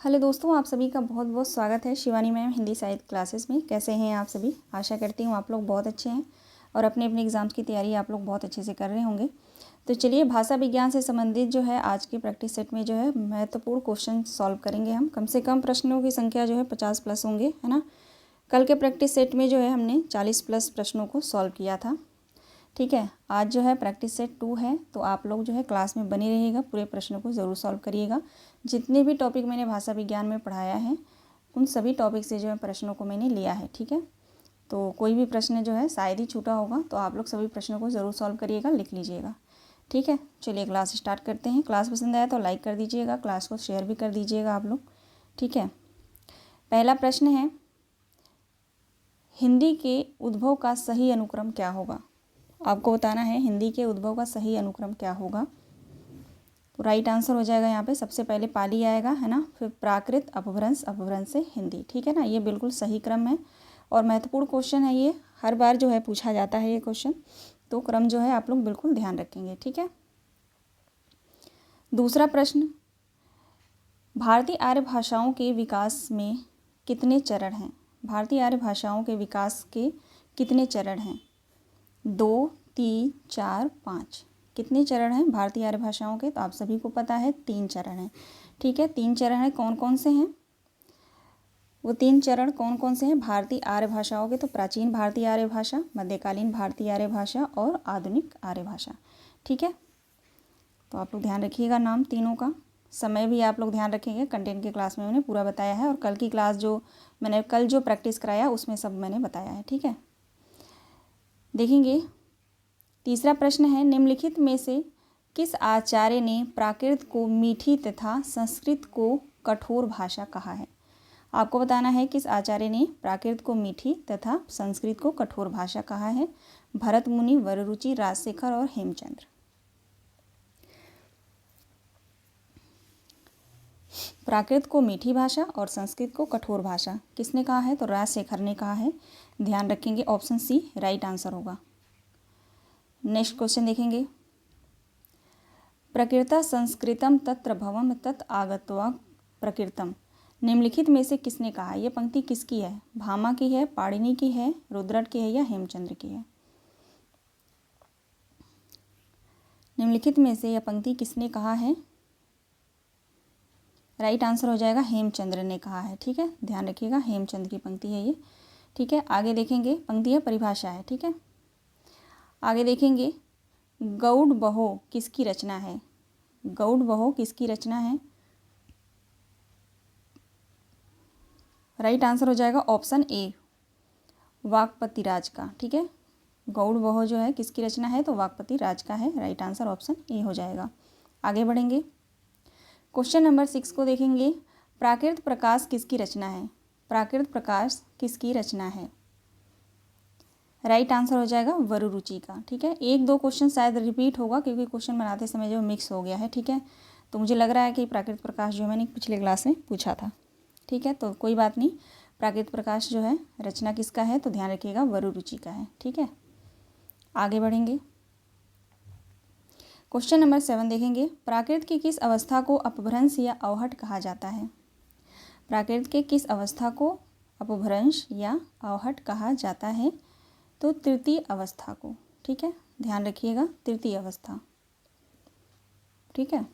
Hello दोस्तों, आप सभी का बहुत बहुत स्वागत है शिवानी मैम हिंदी साहित्य क्लासेस में। कैसे हैं आप सभी? आशा करती हूँ आप लोग बहुत अच्छे हैं और अपने अपने एग्ज़ाम्स की तैयारी आप लोग बहुत अच्छे से कर रहे होंगे। तो चलिए, भाषा विज्ञान से संबंधित जो है आज के प्रैक्टिस सेट में जो है महत्वपूर्ण क्वेश्चन सॉल्व करेंगे हम। कम से कम प्रश्नों की संख्या जो है 50 प्लस होंगे, है ना। कल के प्रैक्टिस सेट में जो है हमने 40 प्लस प्रश्नों को सॉल्व किया था। ठीक है, आज जो है प्रैक्टिस सेट 2 है, तो आप लोग जो है क्लास में बने रहिएगा, पूरे प्रश्नों को ज़रूर सॉल्व करिएगा। जितने भी टॉपिक मैंने भाषा विज्ञान में पढ़ाया है उन सभी टॉपिक से जो है प्रश्नों को मैंने लिया है। ठीक है, तो कोई भी प्रश्न जो है शायद ही छूटा होगा, तो आप लोग सभी प्रश्नों को ज़रूर सॉल्व करिएगा, लिख लीजिएगा। ठीक है, चलिए क्लास स्टार्ट करते हैं। क्लास पसंद आया तो लाइक कर दीजिएगा, क्लास को शेयर भी कर दीजिएगा आप लोग। ठीक है, पहला प्रश्न है, हिंदी के उद्भव का सही अनुक्रम क्या होगा? आपको बताना है हिंदी के उद्भव का सही अनुक्रम क्या होगा। तो राइट आंसर हो जाएगा यहाँ पे सबसे पहले पाली आएगा, है ना, फिर प्राकृत, अपभ्रंश, अपभ्रंश से हिंदी। ठीक है ना, ये बिल्कुल सही क्रम है और महत्वपूर्ण क्वेश्चन है ये, हर बार जो है पूछा जाता है ये क्वेश्चन, तो क्रम जो है आप लोग बिल्कुल ध्यान रखेंगे। ठीक है, दूसरा प्रश्न, भारतीय आर्य भाषाओं के विकास में कितने चरण हैं? भारतीय आर्य भाषाओं के विकास के कितने चरण हैं? 2, 3, 4, 5। कितने चरण हैं भारतीय आर्य भाषाओं के? तो आप सभी को पता है 3 चरण हैं। ठीक है, 3 चरण हैं। कौन कौन से हैं वो 3 चरण? कौन कौन से हैं भारतीय आर्य भाषाओं के? तो प्राचीन भारतीय आर्य भाषा, मध्यकालीन भारतीय आर्य भाषा और आधुनिक आर्य भाषा। ठीक है, तो आप लोग ध्यान रखिएगा नाम तीनों का। समय भी आप लोग ध्यान रखेंगे, कंटेंट की क्लास में मैंने पूरा बताया है और कल की क्लास जो मैंने कल जो प्रैक्टिस कराया उसमें सब मैंने बताया है। ठीक है, देखेंगे तीसरा प्रश्न है, निम्नलिखित में से किस आचार्य ने प्राकृत को मीठी तथा संस्कृत को कठोर भाषा कहा है? आपको बताना है किस आचार्य ने प्राकृत को मीठी तथा संस्कृत को कठोर भाषा कहा है। भरत मुनि, वररुचि, राजशेखर और हेमचंद्र। प्राकृत को मीठी भाषा और संस्कृत को कठोर भाषा किसने कहा है? तो राजशेखर ने कहा है। ध्यान रखेंगे, ऑप्शन सी राइट आंसर होगा। नेक्स्ट क्वेश्चन देखेंगे, प्रकृता संस्कृतम तत्र भवम तत् आगत्वा प्रकृतम। निम्नलिखित में से किसने कहा? यह पंक्ति किसकी है? भामा की है, पाणिनि की है, रुद्रट की है या हेमचंद्र की है? निम्नलिखित में से यह पंक्ति किसने कहा है? राइट आंसर हो जाएगा हेमचंद्र ने कहा है। ठीक है, ध्यान रखिएगा, हेमचंद्र की पंक्ति है ये। ठीक है, आगे देखेंगे, पंक्ति है परिभाषा है। ठीक है, आगे देखेंगे, गौड़ बहो किसकी रचना है? गौड़ बहो किसकी रचना है? राइट आंसर हो जाएगा ऑप्शन ए, वाक्पति राज का। ठीक है, गौड़ बहो जो है किसकी रचना है? तो वाक्पति राज का है। राइट आंसर ऑप्शन ए हो जाएगा। आगे बढ़ेंगे, क्वेश्चन नंबर 6 को देखेंगे, प्राकृत प्रकाश किसकी रचना है? प्राकृत प्रकाश किसकी रचना है? राइट आंसर हो जाएगा वररुचि का। ठीक है, 1-2 क्वेश्चन शायद रिपीट होगा क्योंकि क्वेश्चन बनाते समय जो मिक्स हो गया है। ठीक है, तो मुझे लग रहा है कि प्राकृत प्रकाश जो मैंने पिछले क्लास में पूछा था। ठीक है, तो कोई बात नहीं, प्राकृत प्रकाश जो है रचना किसका है? तो ध्यान रखिएगा वररुचि का है। ठीक है, आगे बढ़ेंगे, क्वेश्चन नंबर 7 देखेंगे, प्राकृत की किस अवस्था को अपभ्रंश या अवहट कहा जाता है? प्राकृत के किस अवस्था को अपभ्रंश या अवहट कहा जाता है? तो तृतीय अवस्था को। ठीक है, ध्यान रखिएगा, तृतीय अवस्था। ठीक है,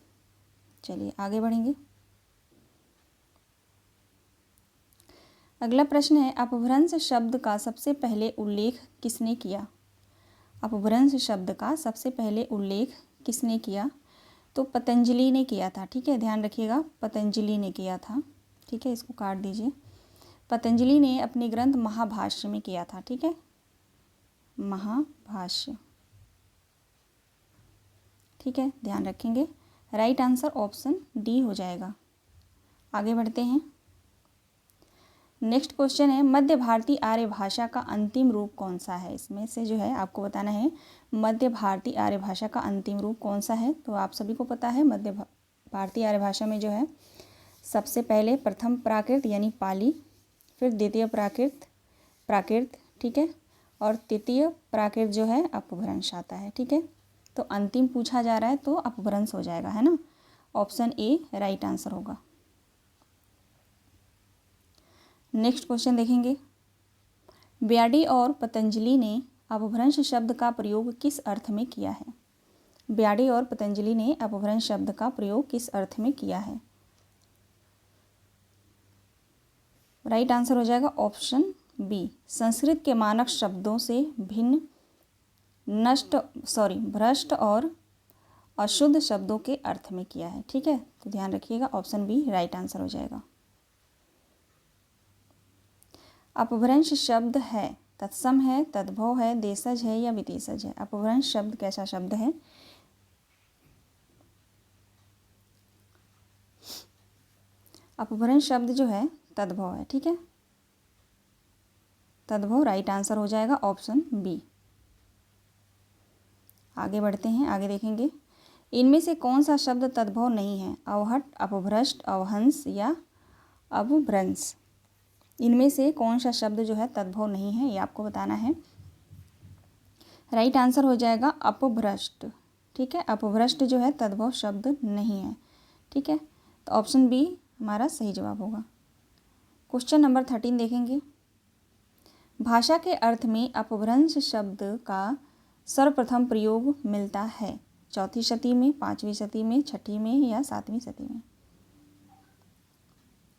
चलिए आगे बढ़ेंगे, अगला प्रश्न है, अपभ्रंश शब्द का सबसे पहले उल्लेख किसने किया? अपभ्रंश शब्द का सबसे पहले उल्लेख किसने किया? तो पतंजलि ने किया था। ठीक है, ध्यान रखिएगा, पतंजलि ने किया था। ठीक है, इसको काट दीजिए। पतंजलि ने अपने ग्रंथ महाभाष्य में किया था। ठीक है, महाभाष्य। ठीक है, ध्यान रखेंगे, राइट आंसर ऑप्शन डी हो जाएगा। आगे बढ़ते हैं, नेक्स्ट क्वेश्चन है, मध्य भारतीय आर्य भाषा का अंतिम रूप कौन सा है? इसमें से जो है आपको बताना है मध्य भारतीय आर्य भाषा का अंतिम रूप कौन सा है। तो आप सभी को पता है मध्य भारतीय आर्य भाषा में जो है सबसे पहले प्रथम प्राकृत यानी पाली, फिर द्वितीय प्राकृत, ठीक है, और तृतीय प्राकृत जो है अपभ्रंश आता है। ठीक है, तो अंतिम पूछा जा रहा है तो अपभ्रंश हो जाएगा, है ना। ऑप्शन ए राइट आंसर होगा। नेक्स्ट क्वेश्चन देखेंगे, ब्याडी और पतंजलि ने अपभ्रंश शब्द का प्रयोग किस अर्थ में किया है? ब्याडी और पतंजलि ने अपभ्रंश शब्द का प्रयोग किस अर्थ में किया है? राइट आंसर हो जाएगा ऑप्शन बी, संस्कृत के मानक शब्दों से भिन्न भ्रष्ट और अशुद्ध शब्दों के अर्थ में किया है। ठीक है, तो ध्यान रखिएगा, ऑप्शन बी राइट आंसर हो जाएगा। अपभ्रंश शब्द है, तत्सम है, तद्भव है, देशज है या विदेशज है? अपभ्रंश शब्द कैसा शब्द है? अपभ्रंश शब्द जो है तद्भव है। ठीक है, तद्भव राइट आंसर हो जाएगा ऑप्शन बी। आगे बढ़ते हैं, आगे देखेंगे, इनमें से कौन सा शब्द तद्भव नहीं है? अवहट, अपभ्रष्ट, अवहंस या अपभ्रंश? इनमें से कौन सा शब्द जो है तद्भव नहीं है, ये आपको बताना है। राइट आंसर हो जाएगा अपभ्रष्ट। ठीक है, अपभ्रष्ट जो है तद्भव शब्द नहीं है। ठीक है, तो ऑप्शन बी हमारा सही जवाब होगा। क्वेश्चन नंबर 13 देखेंगे, भाषा के अर्थ में अपभ्रंश शब्द का सर्वप्रथम प्रयोग मिलता है? चौथी शती में, पाँचवीं शती में, छठी में या सातवीं शती में?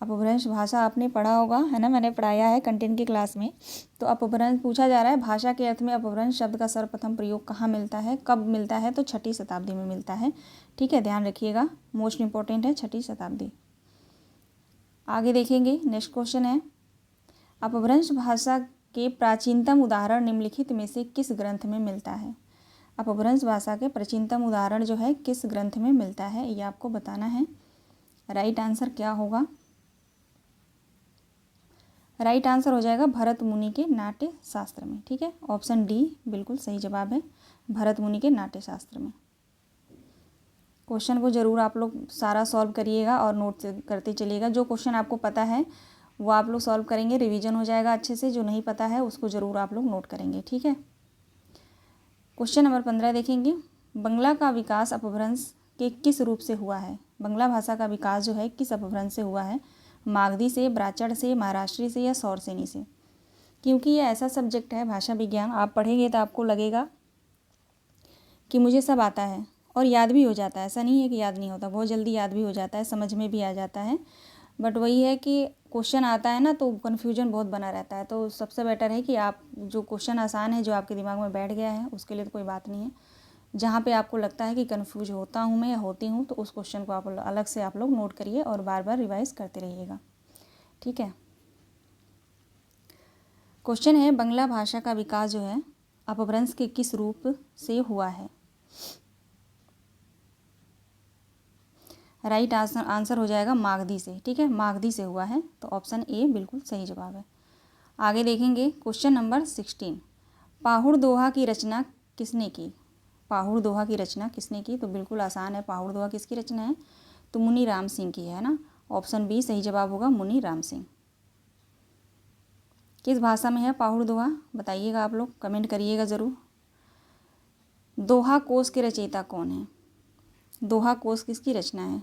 अपभ्रंश भाषा आपने पढ़ा होगा, है ना, मैंने पढ़ाया है कंटेंट की क्लास में। तो अपभ्रंश पूछा जा रहा है, भाषा के अर्थ में अपभ्रंश शब्द का सर्वप्रथम प्रयोग कहाँ मिलता है, कब मिलता है? तो छठी शताब्दी में मिलता है। ठीक है, ध्यान रखिएगा, मोस्ट इंपॉर्टेंट है छठी शताब्दी। आगे देखेंगे, नेक्स्ट क्वेश्चन है, अपभ्रंश भाषा के प्राचीनतम उदाहरण निम्नलिखित में से किस ग्रंथ में मिलता है? अपभ्रंश भाषा के प्राचीनतम उदाहरण जो है किस ग्रंथ में मिलता है, ये आपको बताना है। राइट आंसर क्या होगा? राइट आंसर हो जाएगा भरत मुनि के नाट्य शास्त्र में। ठीक है, ऑप्शन डी बिल्कुल सही जवाब है, भरत मुनि के नाट्य शास्त्र में। क्वेश्चन को ज़रूर आप लोग सारा सॉल्व करिएगा और नोट करते चलिएगा। जो क्वेश्चन आपको पता है वो आप लोग सॉल्व करेंगे, रिवीजन हो जाएगा अच्छे से। जो नहीं पता है उसको ज़रूर आप लोग नोट करेंगे। ठीक है, क्वेश्चन नंबर 15 देखेंगे, बंगला का विकास अपभ्रंश के किस रूप से हुआ है? बंगला भाषा का विकास जो है किस अपभ्रंश से हुआ है? मागधी से, ब्राचड़ से, महाराष्ट्री से या सौरसेनी से? क्योंकि ये ऐसा सब्जेक्ट है भाषा विज्ञान, आप पढ़ेंगे तो आपको लगेगा कि मुझे सब आता है और याद भी हो जाता है। ऐसा नहीं है कि याद नहीं होता, बहुत जल्दी याद भी हो जाता है, समझ में भी आ जाता है। बट वही है कि क्वेश्चन आता है ना तो कन्फ्यूजन बहुत बना रहता है। तो सबसे बेटर है कि आप जो क्वेश्चन आसान है, जो आपके दिमाग में बैठ गया है, उसके लिए तो कोई बात नहीं है। जहाँ पे आपको लगता है कि कन्फ्यूज होता हूँ मैं या होती हूँ, तो उस क्वेश्चन को आप अलग से आप लोग नोट करिए और बार बार रिवाइज करते रहिएगा। ठीक है, क्वेश्चन है, बंगला भाषा का विकास जो है अपभ्रंश के किस रूप से हुआ है? राइट आंसर हो जाएगा मागधी से। ठीक है, मागधी से हुआ है, तो ऑप्शन ए बिल्कुल सही जवाब है। आगे देखेंगे, क्वेश्चन नंबर 16, पाहुड़ दोहा की रचना किसने की? पाहुड़ दोहा की रचना किसने की? तो बिल्कुल आसान है, पाहुड़ दोहा किसकी रचना है? तो मुनि राम सिंह की है ना, ऑप्शन बी सही जवाब होगा, मुनि राम सिंह। किस भाषा में है पाहुड़ दोहा, बताइएगा, आप लोग कमेंट करिएगा ज़रूर। दोहा कोश के रचयिता कौन है? दोहा कोश किसकी रचना है?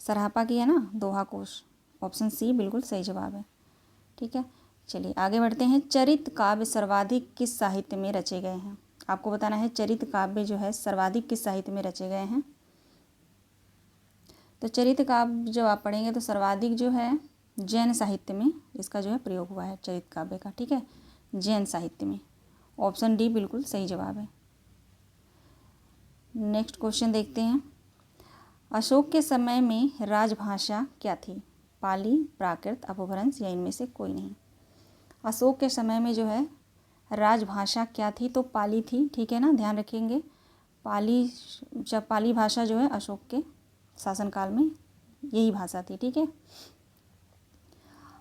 सराहपा की है ना दोहा कोश, ऑप्शन सी बिल्कुल सही जवाब है। ठीक है, चलिए आगे बढ़ते हैं। चरित काव्य सर्वाधिक किस साहित्य में रचे गए हैं? आपको बताना है चरित काव्य जो है सर्वाधिक किस साहित्य में रचे गए हैं। तो चरित काव्य जब आप पढ़ेंगे तो सर्वाधिक जो है जैन साहित्य में इसका जो है प्रयोग हुआ है, चरित काव्य का। ठीक है, जैन साहित्य में, ऑप्शन डी बिल्कुल सही जवाब है। नेक्स्ट क्वेश्चन देखते हैं, अशोक के समय में राजभाषा क्या थी? पाली, प्राकृत, अपभ्रंश या इनमें से कोई नहीं? अशोक के समय में जो है राजभाषा क्या थी? तो पाली थी। ठीक है ना, ध्यान रखेंगे, पाली भाषा जो है अशोक के शासनकाल में यही भाषा थी। ठीक है,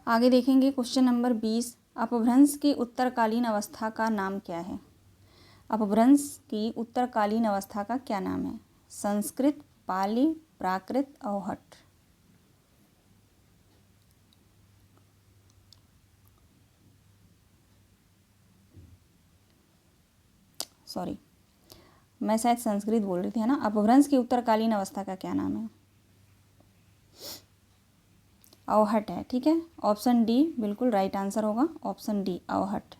आगे देखेंगे क्वेश्चन नंबर 20, अपभ्रंश की उत्तरकालीन अवस्था का नाम क्या है? अपभ्रंश की उत्तरकालीन अवस्था का क्या नाम है? संस्कृत, पाली, प्राकृत, अवहट? सॉरी, मैं शायद संस्कृत बोल रही थी, है ना। अपभ्रंश की उत्तरकालीन अवस्था का क्या नाम है? अवहट है, ठीक है। ऑप्शन डी बिल्कुल राइट आंसर होगा, ऑप्शन डी अवहट।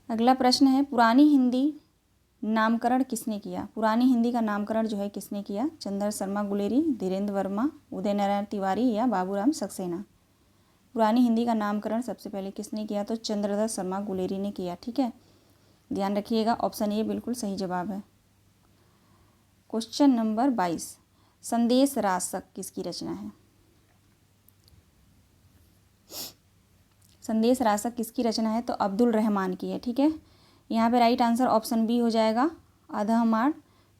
अगला प्रश्न है, पुरानी हिंदी नामकरण किसने किया? पुरानी हिंदी का नामकरण जो है किसने किया? चंद्र शर्मा गुलेरी, धीरेन्द्र वर्मा, उदय नारायण तिवारी या बाबूराम सक्सेना? पुरानी हिंदी का नामकरण सबसे पहले किसने किया? तो चंद्रदत्त शर्मा गुलेरी ने किया, ठीक है। ध्यान रखिएगा, ऑप्शन ए बिल्कुल सही जवाब है। क्वेश्चन नंबर 22, संदेश रासक किसकी रचना है? संदेश रासक किसकी रचना है? तो अब्दुल रहमान की है, ठीक है। यहाँ पे राइट आंसर ऑप्शन बी हो जाएगा, अधमार्ड।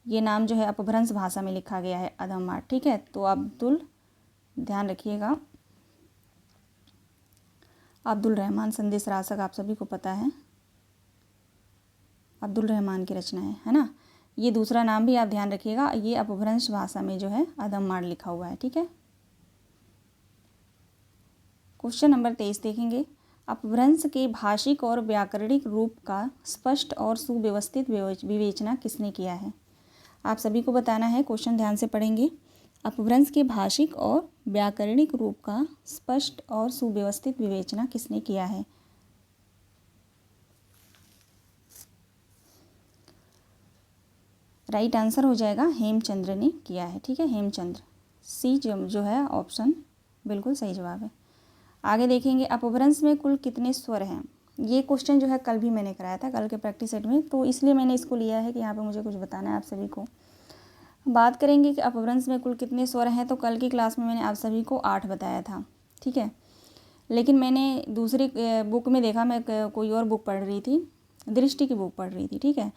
ये नाम जो है अपभ्रंश भाषा में लिखा गया है, अधमार्ड, ठीक है। तो अब्दुल, ध्यान रखिएगा, अब्दुल रहमान संदेश रासक आप सभी को पता है, अब्दुल रहमान की रचना है ना। ये दूसरा नाम भी आप ध्यान रखिएगा, ये अपभ्रंश भाषा में जो है अधमार्ड लिखा हुआ है, ठीक है। क्वेश्चन नंबर 23 देखेंगे, अपभ्रंश के भाषिक और व्याकरणिक रूप का स्पष्ट और सुव्यवस्थित विवेचना किसने किया है? आप सभी को बताना है, क्वेश्चन ध्यान से पढ़ेंगे। अपभ्रंश के भाषिक और व्याकरणिक रूप का स्पष्ट और सुव्यवस्थित विवेचना किसने किया है? राइट आंसर हो जाएगा हेमचंद्र ने किया है, ठीक है, हेमचंद्र। सी जो है ऑप्शन बिल्कुल सही जवाब है। आगे देखेंगे, अपभ्रंश में कुल कितने स्वर हैं? ये क्वेश्चन जो है कल भी मैंने कराया था, कल के प्रैक्टिस सेट में, तो इसलिए मैंने इसको लिया है कि यहाँ पे मुझे कुछ बताना है आप सभी को। बात करेंगे कि अपभ्रंश में कुल कितने स्वर हैं, तो कल की क्लास में मैंने आप सभी को 8 बताया था, ठीक है। लेकिन मैंने दूसरी बुक में देखा, मैं कोई और बुक पढ़ रही थी, दृष्टि की बुक पढ़ रही थी, ठीक है।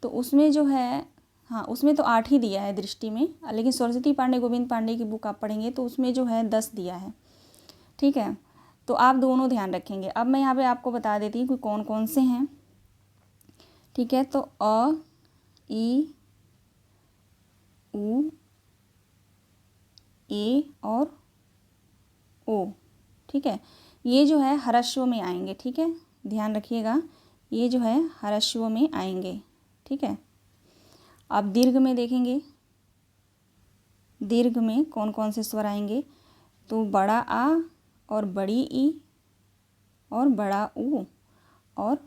तो उसमें जो है, हाँ, उसमें तो 8 ही दिया है दृष्टि में, लेकिन सरस्वती पांडे गोविंद पांडे की बुक आप पढ़ेंगे तो उसमें जो है 10 दिया है, ठीक है। तो आप दोनों ध्यान रखेंगे। अब मैं यहाँ पे आपको बता देती हूँ कि कौन कौन से हैं, ठीक है। तो अ, ई, उ, ए और ओ, ठीक है। ये जो है ह्रस्व में आएंगे, ठीक है, ध्यान रखिएगा, ये जो है ह्रस्व में आएंगे, ठीक है। अब दीर्घ में देखेंगे, दीर्घ में कौन कौन से स्वर आएंगे? तो बड़ा आ और बड़ी ई और बड़ा ऊ और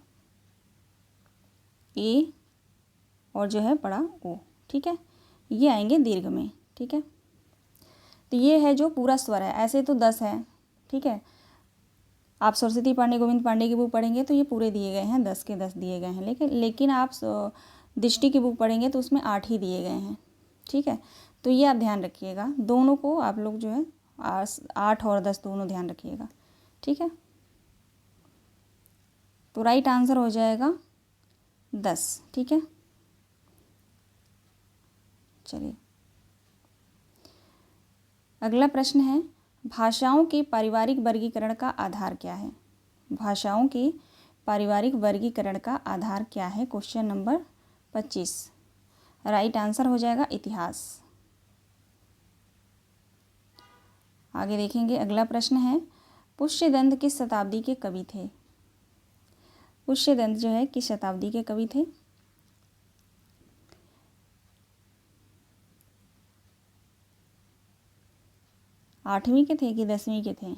ए और जो है बड़ा ओ, ठीक है, ये आएंगे दीर्घ में, ठीक है। तो ये है जो पूरा स्वर है, ऐसे तो 10 है, ठीक है। आप सरस्वती पांडे गोविंद पांडे की बुक पढ़ेंगे तो ये पूरे दिए गए हैं, 10 के 10 दिए गए हैं, लेकिन आप दृष्टि की बुक पढ़ेंगे तो उसमें 8 ही दिए गए हैं, ठीक है। तो ये आप ध्यान रखिएगा, दोनों को आप लोग जो है 8 और 10 दोनों ध्यान रखिएगा, ठीक है। तो राइट आंसर हो जाएगा 10, ठीक है। चलिए, अगला प्रश्न है, भाषाओं के पारिवारिक वर्गीकरण का आधार क्या है? भाषाओं के पारिवारिक वर्गीकरण का आधार क्या है? क्वेश्चन नंबर 25, राइट आंसर हो जाएगा इतिहास। आगे देखेंगे, अगला प्रश्न है, पुष्यदंत किस शताब्दी के कवि थे? पुष्यदंत जो है किस शताब्दी के कवि थे? आठवीं के थे कि 10वीं के थे?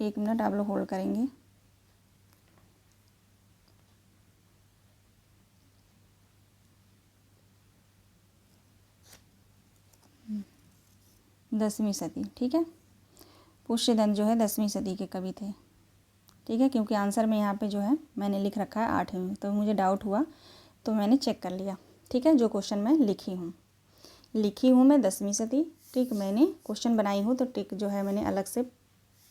एक मिनट आप लोग होल्ड करेंगे। दसवीं सदी, ठीक है। पुष्यदंत जो है 10वीं सदी के कवि थे, ठीक है, क्योंकि आंसर में यहाँ पे जो है मैंने लिख रखा है 8वीं, तो मुझे डाउट हुआ तो मैंने चेक कर लिया, ठीक है। जो क्वेश्चन मैं लिखी हूँ मैं 10वीं सदी, ठीक, मैंने क्वेश्चन बनाई हूँ तो टिक जो है मैंने अलग से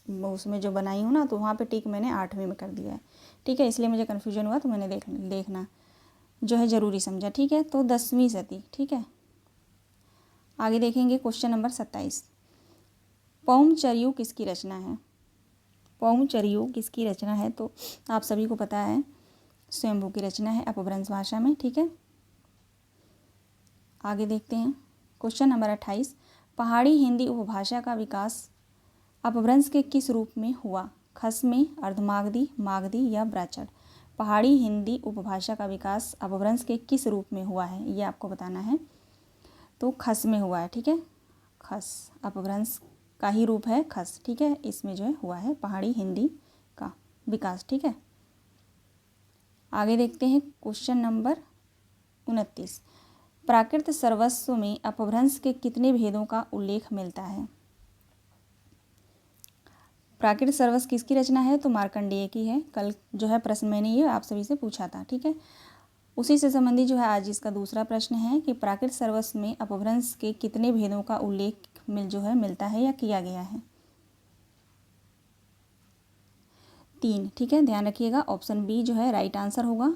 उसमें जो बनाई हूँ ना, तो वहाँ पे टिक मैंने 8वीं में कर दिया है, ठीक है। इसलिए मुझे कन्फ्यूजन हुआ तो मैंने देखना जो है ज़रूरी समझा, ठीक है। तो 10वीं सदी, ठीक है। आगे देखेंगे क्वेश्चन नंबर 27, पौमचर्यू किसकी रचना है? पौमचर्यू किसकी रचना है? तो आप सभी को पता है स्वयंभू की रचना है अपभ्रंश भाषा में, ठीक है। आगे देखते हैं क्वेश्चन नंबर 28, पहाड़ी हिंदी उपभाषा का विकास अपभ्रंश के किस रूप में हुआ? खस में, अर्धमागधी, मागधी या ब्राचड़। पहाड़ी हिंदी उपभाषा का विकास अपभ्रंश के किस रूप में हुआ है, ये आपको बताना है। तो खस में हुआ है, ठीक है। खस अपभ्रंश का ही रूप है खस, ठीक है। इसमें जो है हुआ है पहाड़ी हिंदी का विकास, ठीक है। आगे देखते हैं क्वेश्चन नंबर 29। प्राकृत सर्वस्व में अपभ्रंश के कितने भेदों का उल्लेख मिलता है। प्राकृत सर्वस्व किसकी रचना है, तो मार्कंडेय की है। कल जो है प्रश्न मैंने ये आप सभी से पूछा था, ठीक है। उसी से संबंधित जो है आज इसका दूसरा प्रश्न है कि प्राकृत सर्वस्व में अपभ्रंश के कितने भेदों का उल्लेख मिलता है या किया गया है। 3, ठीक है। ध्यान रखिएगा, ऑप्शन बी जो है राइट आंसर होगा।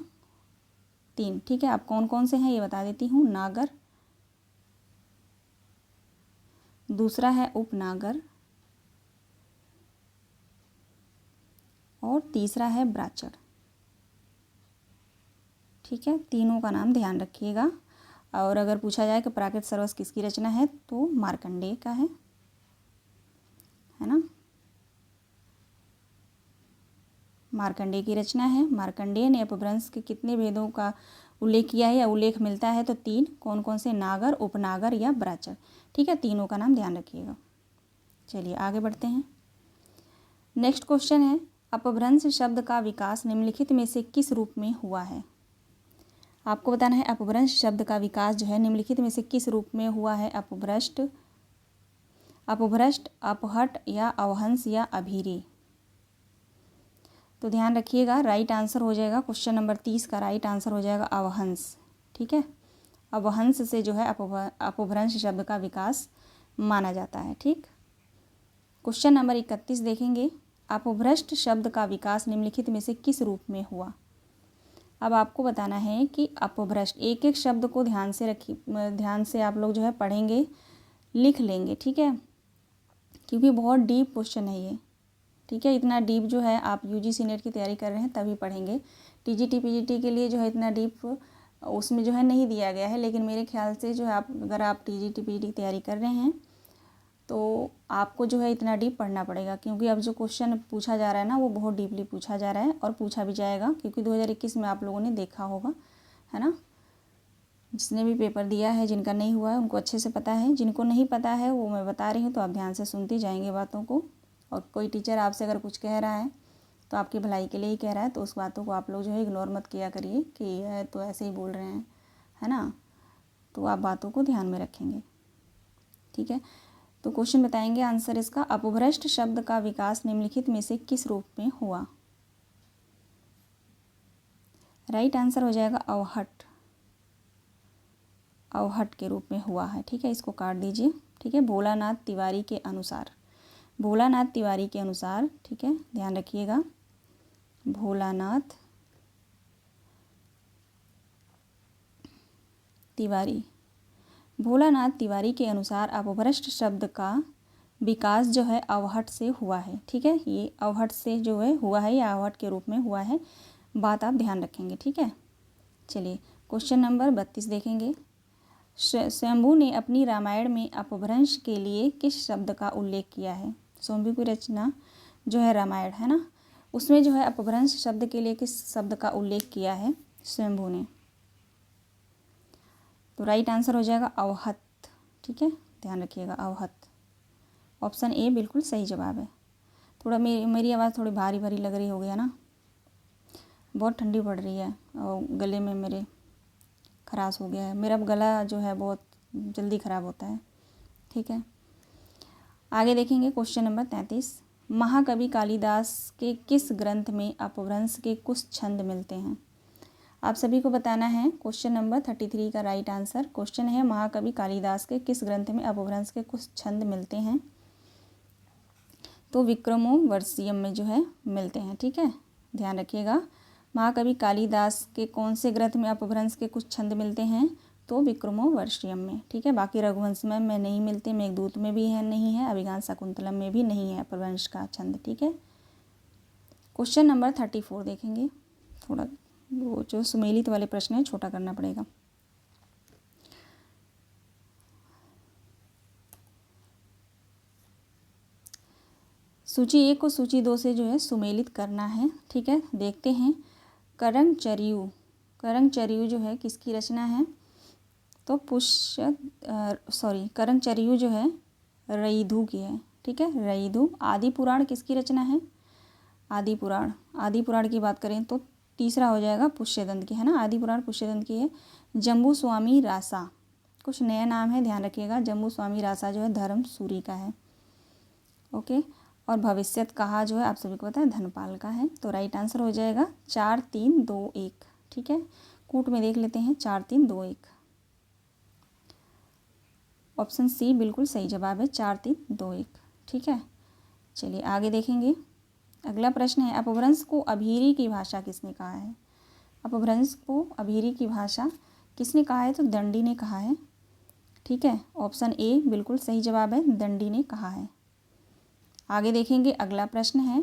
3, ठीक है। आप कौन कौन से हैं ये बता देती हूँ। नागर, दूसरा है उपनागर और तीसरा है ब्राचड़, ठीक है। तीनों का नाम ध्यान रखिएगा। और अगर पूछा जाए कि प्राकृत सर्वस्व किसकी रचना है तो मार्कंडेय का है ना। मार्कंडेय की रचना है। मार्कंडेय ने अपभ्रंश के कितने भेदों का उल्लेख किया है या उल्लेख मिलता है, तो 3। कौन कौन से, नागर, उपनागर या ब्राचड़, ठीक है। तीनों का नाम ध्यान रखिएगा। चलिए आगे बढ़ते हैं। नेक्स्ट क्वेश्चन है, अपभ्रंश शब्द का विकास निम्नलिखित में से किस रूप में हुआ है। आपको बताना है अपभ्रंश शब्द का विकास जो है निम्नलिखित में से किस रूप में हुआ है। अपभ्रष्ट, अपहट या अवहंस या अभीरी। तो ध्यान रखिएगा, राइट आंसर हो जाएगा क्वेश्चन नंबर 30 का राइट आंसर हो जाएगा अवहंस, ठीक है। अवहंस से जो है अपभ्रंश शब्द का विकास माना जाता है, ठीक। क्वेश्चन नंबर 31 देखेंगे, अपभ्रष्ट शब्द का विकास निम्नलिखित में से किस रूप में हुआ। अब आपको बताना है कि अपभ्रष्ट, एक एक शब्द को ध्यान से आप लोग जो है पढ़ेंगे, लिख लेंगे, ठीक है, क्योंकि बहुत डीप क्वेश्चन है ये, ठीक है। इतना डीप जो है आप यूजीसी नेट की तैयारी कर रहे हैं तभी पढ़ेंगे। टीजीटी पीजीटी के लिए जो है इतना डीप उसमें जो है नहीं दिया गया है, लेकिन मेरे ख्याल से जो है अगर आप टीजीटी पीजीटी की तैयारी कर रहे हैं तो आपको जो है इतना डीप पढ़ना पड़ेगा, क्योंकि अब जो क्वेश्चन पूछा जा रहा है ना वो बहुत डीपली पूछा जा रहा है और पूछा भी जाएगा, क्योंकि 2021 में आप लोगों ने देखा होगा, है ना। जिसने भी पेपर दिया है, जिनका नहीं हुआ है उनको अच्छे से पता है, जिनको नहीं पता है वो मैं बता रही हूँ तो आप ध्यान से सुनती जाएंगे बातों को। और कोई टीचर आपसे अगर कुछ कह रहा है तो आपकी भलाई के लिए ही कह रहा है, तो उस बातों को आप लोग जो है इग्नोर मत किया करिए कि यह तो ऐसे ही बोल रहे हैं, है ना। तो आप बातों को ध्यान में रखेंगे, ठीक है। तो क्वेश्चन बताएंगे आंसर इसका, अपभ्रष्ट शब्द का विकास निम्नलिखित में से किस रूप में हुआ। राइट आंसर हो जाएगा अवहट, अवहट के रूप में हुआ है, ठीक है। इसको काट दीजिए, ठीक है। भोलानाथ तिवारी के अनुसार, भोलानाथ तिवारी के अनुसार, ठीक है, ध्यान रखिएगा। भोलानाथ तिवारी, भोलानाथ तिवारी के अनुसार अपभ्रष्ट शब्द का विकास जो है अवहट से हुआ है, ठीक है। ये अवहट से जो है हुआ है या अवहट के रूप में हुआ है, बात आप ध्यान रखेंगे, ठीक है। चलिए क्वेश्चन नंबर 32 देखेंगे। स्वयंभू ने अपनी रामायण में अपभ्रंश के लिए किस शब्द का उल्लेख किया है। स्वयंभू की रचना जो है रामायण, है ना, उसमें जो है अपभ्रंश शब्द के लिए किस शब्द का उल्लेख किया है स्वयंभू ने। तो राइट आंसर हो जाएगा अवहत, ठीक है। ध्यान रखिएगा अवहत, ऑप्शन ए बिल्कुल सही जवाब है। थोड़ा मेरी आवाज़ थोड़ी भारी भारी लग रही हो गया ना, बहुत ठंडी पड़ रही है और गले में मेरे खराश हो गया है। मेरा गला जो है बहुत जल्दी ख़राब होता है, ठीक है। आगे देखेंगे क्वेश्चन नंबर 33। महाकवि कालिदास के किस ग्रंथ में अपभ्रंश के कुछ छंद मिलते हैं। आप सभी को बताना है क्वेश्चन नंबर 33 का राइट आंसर। क्वेश्चन है महाकवि कालिदास के किस ग्रंथ में अपभ्रंश के कुछ छंद मिलते हैं। तो विक्रमोर्वशीयम में जो है मिलते हैं, ठीक है। ध्यान रखिएगा, महाकवि कालिदास के कौन से ग्रंथ में अपभ्रंश के कुछ छंद मिलते हैं, तो विक्रमोर्वशीयम में, ठीक है। बाकी रघुवंश में नहीं मिलते, मेघदूत में भी है नहीं है, अभिज्ञान शाकुंतलम में भी नहीं है अपभ्रंश का छंद, ठीक है। क्वेश्चन नंबर 34 देखेंगे। थोड़ा वो जो सुमेलित वाले प्रश्न है छोटा करना पड़ेगा। सूची 1 को सूची 2 से जो है सुमेलित करना है। ठीक है, देखते हैं। करंगचर्यु, करंगचर्यु जो है किसकी रचना है? तो करंगचर्यु जो है रईधु की है। ठीक है, रईधु। आदि पुराण किसकी रचना है? आदि पुराण, आदि पुराण की बात करें तो तीसरा हो जाएगा पुष्यदंत की, है ना। आदि पुराण पुष्यदंत की है। जम्बू स्वामी रासा, कुछ नया नाम है, ध्यान रखिएगा। जम्बू स्वामी रासा जो है धर्म सूरी का है। ओके, और भविष्यत कहा जो है आप सभी को पता है धनपाल का है। तो राइट आंसर हो जाएगा 4 3 2 1। ठीक है, कूट में देख लेते हैं। 4 3 2 1, ऑप्शन सी बिल्कुल सही जवाब है, 4 3 2 1। ठीक है, चलिए आगे देखेंगे। अगला प्रश्न है, अपभ्रंश को अभीरी की भाषा किसने कहा है? अपभ्रंश को अभीरी की भाषा किसने कहा है? तो दंडी ने कहा है। ठीक है, ऑप्शन ए बिल्कुल सही जवाब है, दंडी ने कहा है। आगे देखेंगे। अगला प्रश्न है,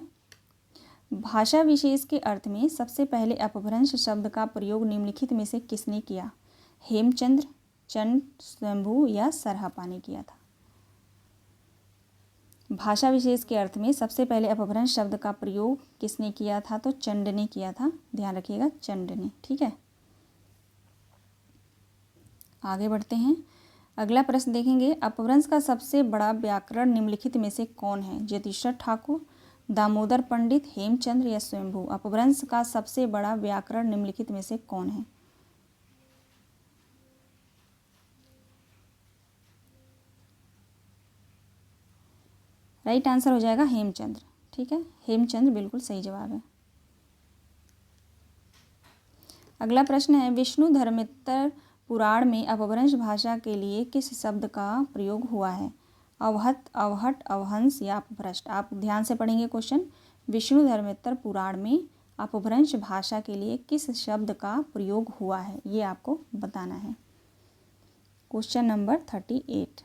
भाषा विशेष के अर्थ में सबसे पहले अपभ्रंश शब्द का प्रयोग निम्नलिखित में से किसने किया? हेमचंद्र, चंड, स्वयंभू या सरहपा ने किया था? भाषा विशेष के अर्थ में सबसे पहले अपभ्रंश शब्द का प्रयोग किसने किया था? तो चंड ने किया था, ध्यान रखिएगा, चंड ने। ठीक है, आगे बढ़ते हैं। अगला प्रश्न देखेंगे, अपभ्रंश का सबसे बड़ा व्याकरण निम्नलिखित में से कौन है? ज्योतिषर ठाकुर, दामोदर पंडित, हेमचंद्र या स्वयंभू? अपभ्रंश का सबसे बड़ा व्याकरण निम्नलिखित में से कौन है? राइट आंसर हो जाएगा हेमचंद्र। ठीक है, हेमचंद्र बिल्कुल सही जवाब है। अगला प्रश्न है, विष्णु धर्मित्तर पुराण में अपभ्रंश भाषा के लिए किस शब्द का प्रयोग हुआ है? अवहत, अवहट, अवहंस या अपभ्रष्ट? आप ध्यान से पढ़ेंगे क्वेश्चन। विष्णु धर्मित्तर पुराण में अपभ्रंश भाषा के लिए किस शब्द का प्रयोग हुआ है, ये आपको बताना है। Question number 38।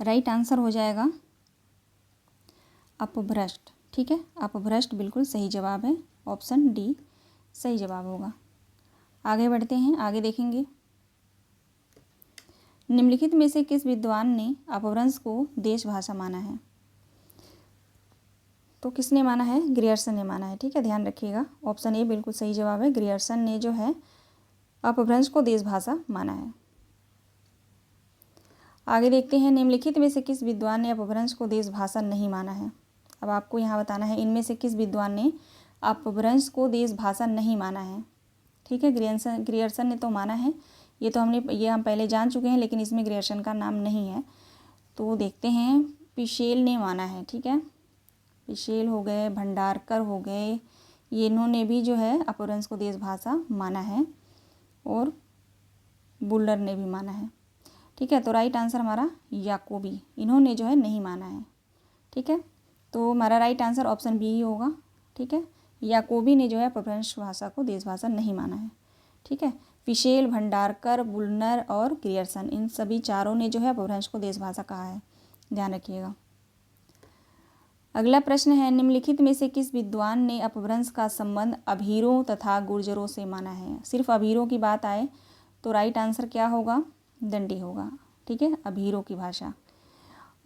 राइट आंसर हो जाएगा अपभ्रष्ट। ठीक है, अपभ्रष्ट बिल्कुल सही जवाब है, ऑप्शन डी सही जवाब होगा। आगे बढ़ते हैं। आगे देखेंगे, निम्नलिखित में से किस विद्वान ने अपभ्रंश को देश भाषा माना है? तो किसने माना है? ग्रियर्सन ने माना है। ठीक है, ध्यान रखिएगा, ऑप्शन ए बिल्कुल सही जवाब है। ग्रियर्सन ने जो है अपभ्रंश को देश भाषा माना है। आगे देखते हैं, निम्नलिखित में से किस विद्वान ने अपभ्रंश को देश भाषा नहीं माना है? अब आपको यहाँ बताना है इनमें से किस विद्वान ने अपभ्रंश को देश भाषा नहीं माना है। ठीक है, ग्रियर्सन ने तो माना है, ये तो हम पहले जान चुके हैं, लेकिन इसमें ग्रियर्सन का नाम नहीं है। तो देखते हैं, पिशेल ने माना है। ठीक है, पिशेल हो गए, भंडारकर हो गए, ये इन्होंने भी जो है अपभ्रंश को देश भाषा माना है, और बुल्लर ने भी माना है। ठीक है, तो राइट आंसर हमारा याकोबी, इन्होंने जो है नहीं माना है। ठीक है, तो हमारा राइट आंसर ऑप्शन बी ही होगा। ठीक है, याकोबी ने जो है अपभ्रंश भाषा को देश भाषा नहीं माना है। ठीक है, पिशेल, भंडारकर, बुल्लर और ग्रियर्सन, इन सभी चारों ने जो है अपभ्रंश को देश भाषा कहा है, ध्यान रखिएगा। अगला प्रश्न है, निम्नलिखित में से किस विद्वान ने अपभ्रंश का संबंध अभीरों तथा गुर्जरों से माना है? सिर्फ अभीरों की बात आए तो राइट आंसर क्या होगा? दंडी होगा। ठीक है, अभीरों की भाषा।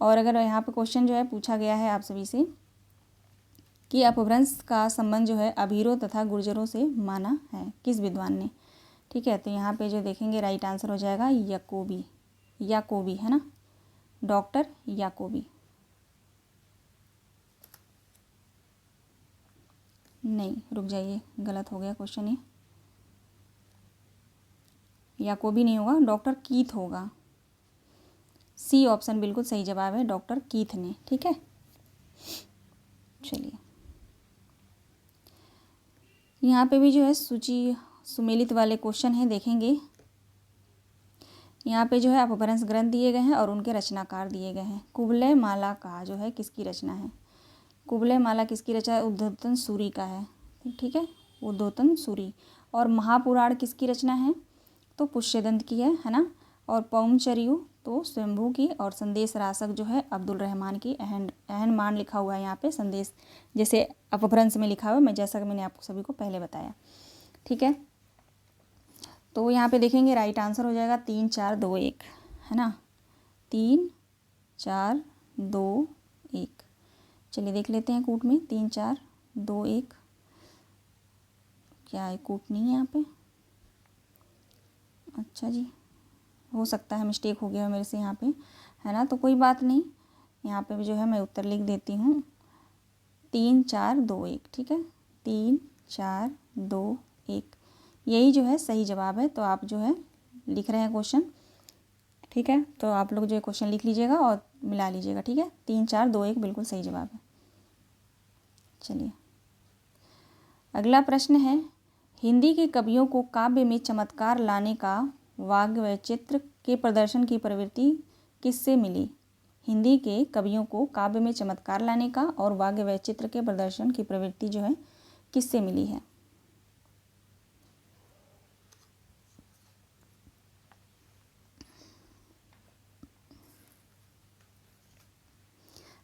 और अगर यहाँ पे क्वेश्चन जो है पूछा गया है आप सभी से कि अपभ्रंश का संबंध जो है अभीरों तथा गुर्जरों से माना है, किस विद्वान ने? ठीक है, तो यहाँ पे जो देखेंगे राइट आंसर हो जाएगा याकोबी, याकोबी, है ना, डॉक्टर याकोबी। नहीं, रुक जाइए, गलत हो गया क्वेश्चन ये, याकोबी नहीं होगा, डॉक्टर कीथ होगा। सी ऑप्शन बिल्कुल सही जवाब है, डॉक्टर कीथ ने। ठीक है, चलिए यहाँ पे भी जो है सूची सुमेलित वाले क्वेश्चन हैं, देखेंगे। यहाँ पे जो है अपभ्रंश ग्रंथ दिए गए हैं और उनके रचनाकार दिए गए हैं। कुवलय माला का जो है किसकी रचना है? कुवलय माला किसकी रचना है? उद्धोतन सूरी का है। ठीक है, उद्धोतन सूरी। और महापुराण किसकी रचना है? तो पुष्यदंत की है ना। और पौमचर्यु तो स्वयंभू की, और संदेश रासक जो है अब्दुल रहमान की। अहन मान लिखा हुआ है यहाँ पे, संदेश जैसे अपभ्रंश में लिखा हुआ है, मैं जैसा कि मैंने आपको सभी को पहले बताया। ठीक है, तो यहाँ पे देखेंगे राइट आंसर हो जाएगा 3 4 2 1, है ना, 3 4 2 1। चलिए देख लेते हैं कूट में, 3 4 2 1, क्या है, कूट नहीं है यहाँ पे। अच्छा जी, हो सकता है मिस्टेक हो गया मेरे से यहाँ पे, है ना, तो कोई बात नहीं, यहाँ पे भी जो है मैं उत्तर लिख देती हूँ 3 4 2 1। ठीक है, 3 4 2 1, यही जो है सही जवाब है। तो आप जो है लिख रहे हैं क्वेश्चन, ठीक है, तो आप लोग जो है क्वेश्चन लिख लीजिएगा और मिला लीजिएगा। ठीक है, 3 4 2 1 बिल्कुल सही जवाब है। चलिए अगला प्रश्न है, हिंदी के कवियों को काव्य में चमत्कार लाने का वाग्य व चित्र के प्रदर्शन की प्रवृत्ति किससे मिली? हिंदी के कवियों को काव्य में चमत्कार लाने का और वाग्य व चित्र के प्रदर्शन की प्रवृत्ति जो है किससे मिली है?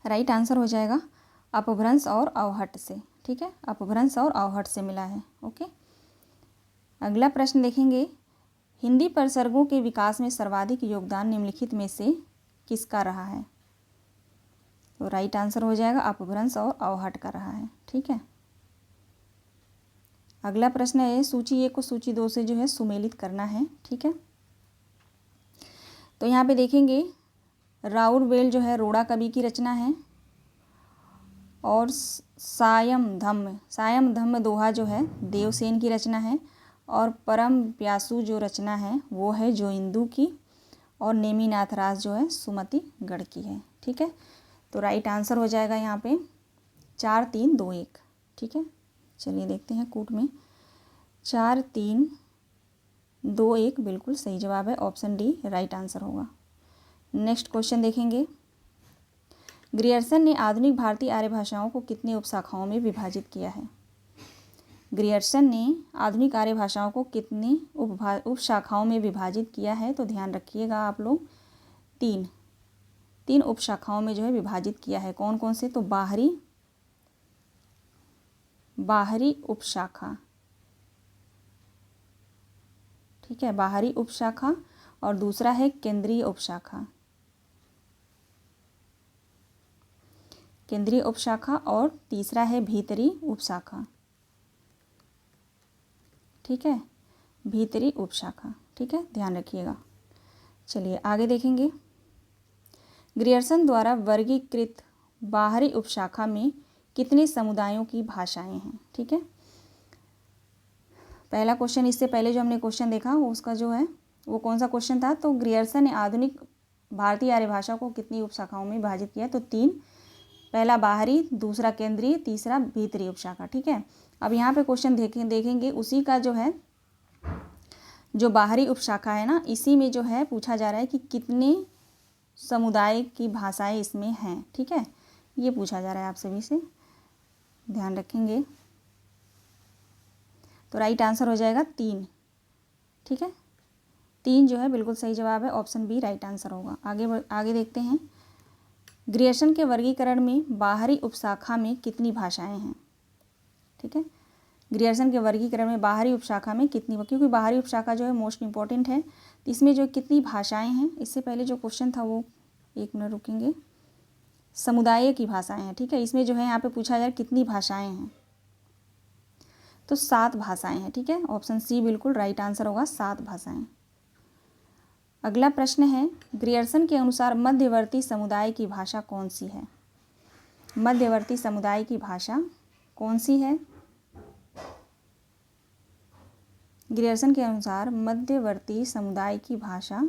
राइट आंसर हो जाएगा अपभ्रंश और अवहट से। ठीक है, अपभ्रंश और अवहट से मिला है। ओके, अगला प्रश्न देखेंगे, हिंदी प्रसर्गों के विकास में सर्वाधिक योगदान निम्नलिखित में से किसका रहा है? तो राइट आंसर हो जाएगा अपभ्रंश और अवहट का रहा है। ठीक है, अगला प्रश्न है, सूची 1 को सूची 2 से जो है सुमेलित करना है। ठीक है, तो यहाँ पे देखेंगे राउरवेल जो है रोड़ा कवि की रचना है, और सायं धम्म दोहा जो है देवसेन की रचना है, और परम प्यासु जो रचना है वो है जोइंदू की, और नेमिनाथ रास जो है सुमति गढ़ की है। ठीक है, तो राइट आंसर हो जाएगा यहाँ पे 4 3 2 1। ठीक है, चलिए देखते हैं कूट में, 4 3 2 1 बिल्कुल सही जवाब है, ऑप्शन डी राइट आंसर होगा। नेक्स्ट क्वेश्चन देखेंगे, ग्रियर्सन ने आधुनिक भारतीय आर्य भाषाओं को कितनी उपशाखाओं में विभाजित किया है? ग्रियर्सन ने आधुनिक आर्य भाषाओं को कितनी उपशाखाओं में विभाजित किया है? तो ध्यान रखिएगा आप लोग, तीन उपशाखाओं में जो है विभाजित किया है। कौन कौन से? तो बाहरी उपशाखा, ठीक है, बाहरी उपशाखा, और दूसरा है केंद्रीय उपशाखा, और तीसरा है भीतरी उपशाखा। ठीक है, भीतरी उपशाखा। ठीक है, ध्यान रखिएगा। चलिए आगे देखेंगे, ग्रियर्सन द्वारा वर्गीकृत बाहरी उपशाखा में कितने समुदायों की भाषाएं हैं? ठीक है, पहला क्वेश्चन, इससे पहले जो हमने क्वेश्चन देखा उसका जो है वो कौन सा क्वेश्चन था? तो ग्रियर्सन ने आधुनिक भारतीय आर्य भाषा को कितनी उपशाखाओं में विभाजित किया? तो 3, पहला बाहरी, दूसरा केंद्रीय, तीसरा भीतरी उपशाखा। ठीक है, अब यहाँ पे क्वेश्चन देखेंगे उसी का जो है जो बाहरी उपशाखा है ना, इसी में जो है पूछा जा रहा है कि कितने समुदाय की भाषाएं इसमें हैं। ठीक है, ये पूछा जा रहा है आप सभी से, ध्यान रखेंगे। तो राइट आंसर हो जाएगा 3। ठीक है, 3 जो है बिल्कुल सही जवाब है, ऑप्शन बी राइट आंसर होगा। आगे देखते हैं, ग्रियर्सन के वर्गीकरण में बाहरी उपशाखा में कितनी भाषाएं हैं? ठीक है, ग्रियर्सन के वर्गीकरण में बाहरी उपशाखा में कितनी, क्योंकि बाहरी उपशाखा जो है मोस्ट इंपॉर्टेंट है, तो इसमें जो कितनी भाषाएं हैं, इससे पहले जो क्वेश्चन था वो, एक मिनट रुकेंगे, समुदाय की भाषाएं हैं। ठीक है, इसमें जो है यहाँ पे पूछा जा रहा है कितनी भाषाएं हैं, तो 7 भाषाएं हैं। ठीक है, ऑप्शन सी बिल्कुल राइट आंसर होगा, 7 भाषाएं। अगला प्रश्न है, ग्रियर्सन के अनुसार मध्यवर्ती समुदाय की भाषा कौन सी है? मध्यवर्ती समुदाय की भाषा कौन सी है? ग्रियर्सन के अनुसार मध्यवर्ती समुदाय की भाषा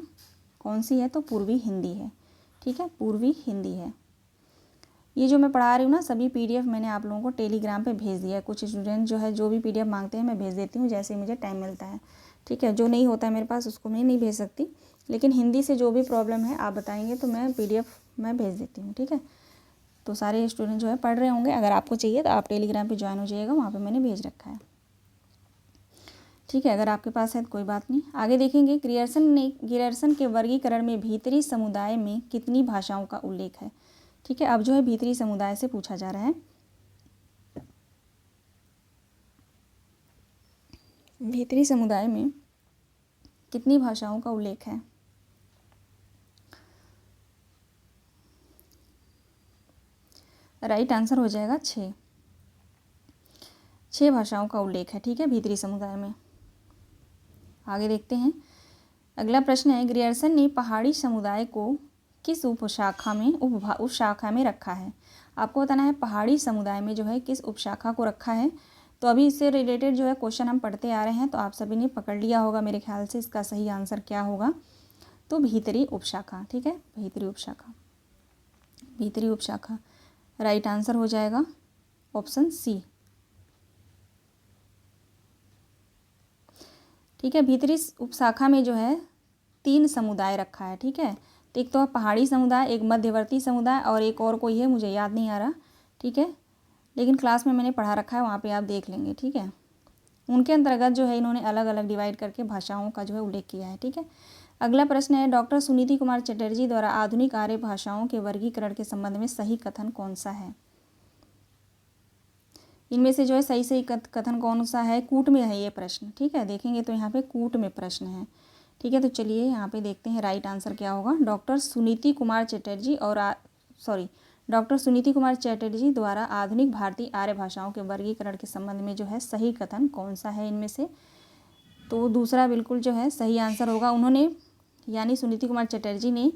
कौन सी है? तो पूर्वी हिंदी है। ठीक है, पूर्वी हिंदी है। ये जो मैं पढ़ा रही हूँ ना, सभी पीडीएफ मैंने आप लोगों को टेलीग्राम पे भेज दिया है। कुछ स्टूडेंट जो है जो भी पीडीएफ मांगते हैं मैं भेज देती हूँ जैसे मुझे टाइम मिलता है। ठीक है, जो नहीं होता है मेरे पास उसको मैं नहीं भेज सकती, लेकिन हिंदी से जो भी प्रॉब्लम है आप बताएंगे तो मैं पीडीएफ मैं भेज देती हूँ। ठीक है, तो सारे स्टूडेंट जो है पढ़ रहे होंगे, अगर आपको चाहिए तो आप टेलीग्राम पे ज्वाइन हो जाइएगा, वहाँ पे मैंने भेज रखा है। ठीक है, अगर आपके पास है तो कोई बात नहीं। आगे देखेंगे, ग्रियर्सन के वर्गीकरण में भीतरी समुदाय में कितनी भाषाओं का उल्लेख है। ठीक है, अब जो है भीतरी समुदाय से पूछा जा रहा है। भीतरी समुदाय में कितनी भाषाओं का उल्लेख है। राइट आंसर हो जाएगा 6। 6 भाषाओं का उल्लेख है, ठीक है, भीतरी समुदाय में। आगे देखते हैं, अगला प्रश्न है, ग्रियर्सन ने पहाड़ी समुदाय को किस उपशाखा में रखा है। आपको बताना है पहाड़ी समुदाय में जो है किस उपशाखा को रखा है। तो अभी इससे रिलेटेड जो है क्वेश्चन हम पढ़ते आ रहे हैं, तो आप सभी ने पकड़ लिया होगा मेरे ख्याल से। इसका सही आंसर क्या होगा, तो भीतरी उपशाखा। ठीक है, भीतरी उपशाखा, भीतरी उपशाखा राइट आंसर हो जाएगा ऑप्शन सी। ठीक है, भीतरी उपशाखा में जो है 3 समुदाय रखा है। ठीक है, तो एक तो पहाड़ी समुदाय, एक मध्यवर्ती समुदाय और एक और कोई है, मुझे याद नहीं आ रहा। ठीक है, लेकिन क्लास में मैंने पढ़ा रखा है, वहाँ पे आप देख लेंगे। ठीक है, उनके अंतर्गत जो है इन्होंने अलग अलग डिवाइड करके भाषाओं का जो है उल्लेख किया है। ठीक है, अगला प्रश्न है, डॉक्टर सुनीति कुमार चटर्जी द्वारा आधुनिक आर्य भाषाओं के वर्गीकरण के संबंध में सही कथन कौन सा है। इनमें से जो है सही कथन कौन सा है, कूट में है ये प्रश्न। ठीक है, देखेंगे तो यहाँ पे कूट में प्रश्न है। ठीक है, तो चलिए यहाँ पे देखते हैं राइट आंसर क्या होगा। डॉक्टर सुनीति कुमार चटर्जी द्वारा आधुनिक भारतीय आर्य भाषाओं के वर्गीकरण के संबंध में जो है सही कथन कौन सा है इनमें से, तो दूसरा बिल्कुल जो है सही आंसर होगा। उन्होंने यानी सुनीति कुमार चटर्जी ने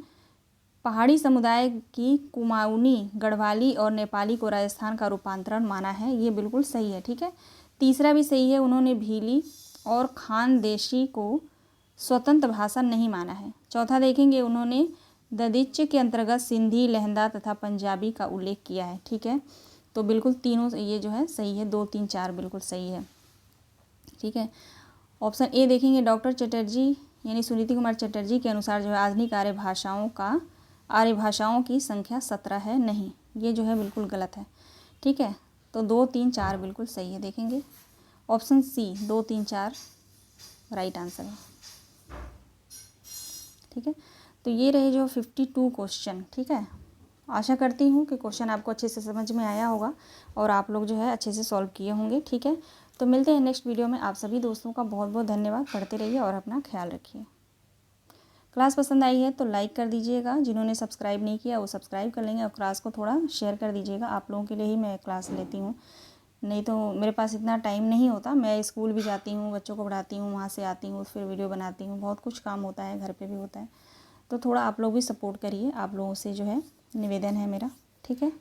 पहाड़ी समुदाय की कुमाऊनी, गढ़वाली और नेपाली को राजस्थान का रूपांतरण माना है, ये बिल्कुल सही है। ठीक है, तीसरा भी सही है, उन्होंने भीली और खानदेशी को स्वतंत्र भाषा नहीं माना है। चौथा देखेंगे, उन्होंने ददिच के अंतर्गत सिंधी, लहंदा तथा पंजाबी का उल्लेख किया है। ठीक है, तो बिल्कुल तीनों ये जो है सही है, 2, 3, 4 बिल्कुल सही है। ठीक है, ऑप्शन ए देखेंगे, डॉक्टर चटर्जी यानी सुनीति कुमार चटर्जी के अनुसार जो है आधुनिक आर्य भाषाओं की संख्या 17 है, नहीं, ये जो है बिल्कुल गलत है। ठीक है, तो 2, 3, 4 बिल्कुल सही है। देखेंगे ऑप्शन सी 2, 3, 4 राइट आंसर है। ठीक है, तो ये रहे जो 52 क्वेश्चन। ठीक है, आशा करती हूँ कि क्वेश्चन आपको अच्छे से समझ में आया होगा और आप लोग जो है अच्छे से सॉल्व किए होंगे। ठीक है, तो मिलते हैं नेक्स्ट वीडियो में। आप सभी दोस्तों का बहुत बहुत धन्यवाद। पढ़ते रहिए और अपना ख्याल रखिए। क्लास पसंद आई है तो लाइक कर दीजिएगा, जिन्होंने सब्सक्राइब नहीं किया वो सब्सक्राइब कर लेंगे और क्लास को थोड़ा शेयर कर दीजिएगा। आप लोगों के लिए ही मैं क्लास लेती हूँ, नहीं तो मेरे पास इतना टाइम नहीं होता। मैं स्कूल भी जाती हूँ, बच्चों को पढ़ाती हूँ, वहाँ से आती हूँ, फिर वीडियो बनाती हूँ, बहुत कुछ काम होता है, घर पे भी होता है। तो थोड़ा आप लोग भी सपोर्ट करिए, आप लोगों से जो है निवेदन है मेरा। ठीक है।